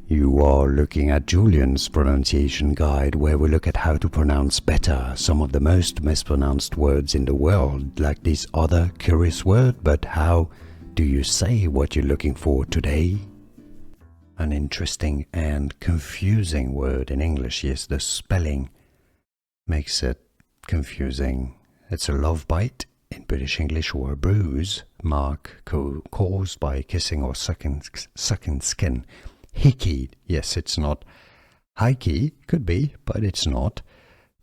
You are looking at Julian's pronunciation guide, where we look at how to pronounce better some of the most mispronounced words in the world, like this other curious word. But how do you say what you're looking for today? An interesting and confusing word in English. Yes, the spelling makes it confusing. It's a love bite in British English, or a bruise mark caused by kissing or sucking skin. Hickey, yes, it's not. Hickey could be, but it's not.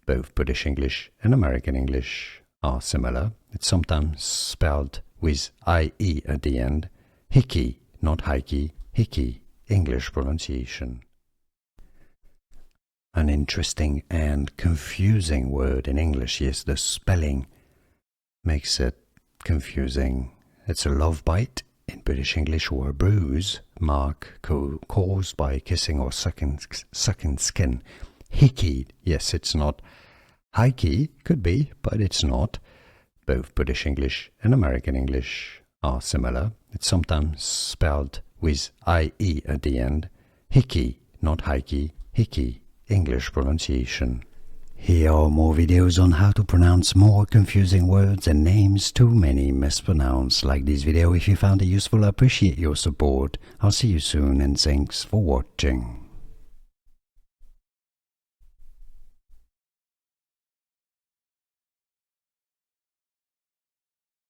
Both British English and American English are similar. It's sometimes spelled with IE at the end. Hickey, not Hickey. Hickey, English pronunciation. An interesting and confusing word in English. Yes, the spelling makes it confusing. It's a love bite in British English, or a bruise mark caused by kissing or sucking skin. Hickey, yes, it's not. Hickey could be, but it's not. Both British English and American English are similar. It's sometimes spelled with IE at the end. Hickey, not Hickey. Hickey, English pronunciation. Here are more videos on how to pronounce more confusing words and names too many mispronounced. Like this video if you found it useful. I appreciate your support. I'll see you soon, and thanks for watching.